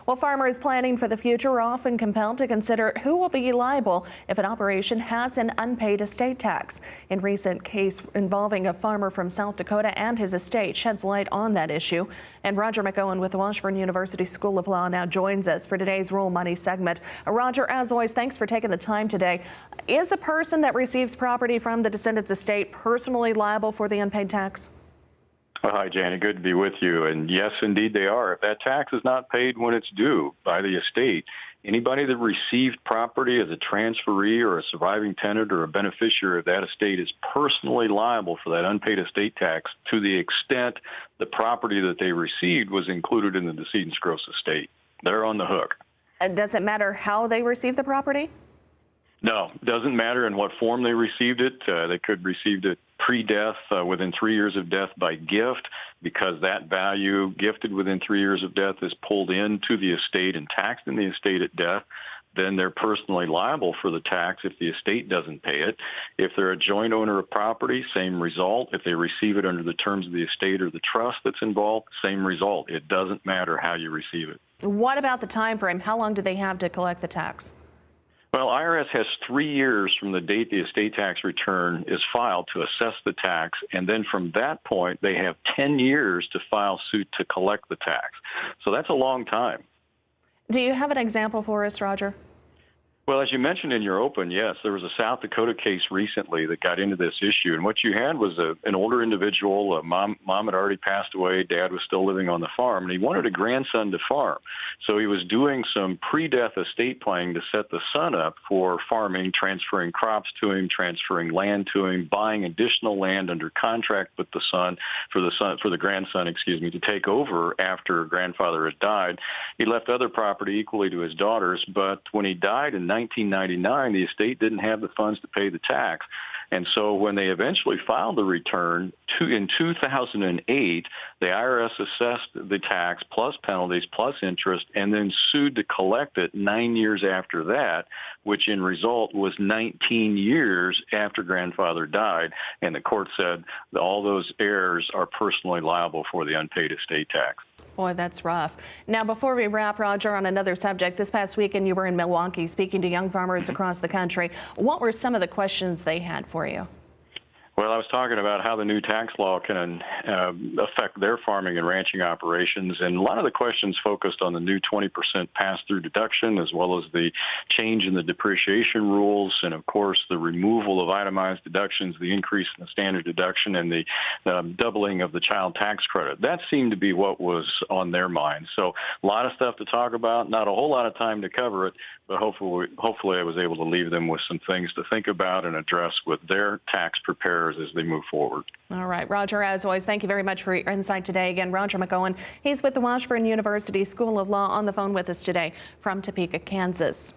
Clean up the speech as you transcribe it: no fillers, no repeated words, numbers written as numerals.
Well, farmers planning for the future are often compelled to consider who will be liable if an operation has an unpaid estate tax. In recent case involving a farmer from South Dakota and his estate sheds light on that issue. And Roger McEowen with the Washburn University School of Law now joins us for today's Rural Money segment. Roger, as always, thanks for taking the time today. Is a person that receives property from the descendant's estate personally liable for the unpaid tax? Well, hi, Janet. Good to be with you. And yes, indeed, they are. If that tax is not paid when it's due by the estate, anybody that received property as a transferee or a surviving tenant or a beneficiary of that estate is personally liable for that unpaid estate tax to the extent the property that they received was included in the decedent's gross estate. They're on the hook. Does it matter how they receive the property? No, it doesn't matter in what form they received it. They could receive it pre-death, within 3 years of death by gift, because that value gifted within 3 years of death is pulled into the estate and taxed in the estate at death. Then they're personally liable for the tax if the estate doesn't pay it. If they're a joint owner of property, same result. If they receive it under the terms of the estate or the trust that's involved, same result. It doesn't matter how you receive it. What about the time frame? How long do they have to collect the tax? Well, IRS has 3 years from the date the estate tax return is filed to assess the tax, and then from that point, they have 10 years to file suit to collect the tax. So that's a long time. Do you have an example for us, Roger? Well, as you mentioned in your open, yes, there was a South Dakota case recently that got into this issue, and what you had was an older individual. Mom had already passed away, dad was still living on the farm, and he wanted a grandson to farm. So he was doing some pre-death estate planning to set the son up for farming, transferring crops to him, transferring land to him, buying additional land under contract with the son for the grandson, to take over after grandfather had died. He left other property equally to his daughters, but when he died in 1999, the estate didn't have the funds to pay the tax. And so when they eventually filed the return in 2008, the IRS assessed the tax plus penalties plus interest and then sued to collect it 9 years after that, which in result was 19 years after grandfather died. And the court said that all those heirs are personally liable for the unpaid estate tax. Boy, that's rough. Now, before we wrap, Roger, on another subject, this past weekend you were in Milwaukee speaking to young farmers across the country. What were some of the questions they had for you? Well, I was talking about how the new tax law can affect their farming and ranching operations, and a lot of the questions focused on the new 20% pass-through deduction, as well as the change in the depreciation rules, and of course the removal of itemized deductions, the increase in the standard deduction, and the doubling of the child tax credit. That seemed to be what was on their mind. So a lot of stuff to talk about, not a whole lot of time to cover it, but hopefully I was able to leave them with some things to think about and address with their tax preparers as they move forward. All right, Roger, as always, thank you very much for your insight today. Again, Roger McEowen, he's with the Washburn University School of Law on the phone with us today from Topeka, Kansas.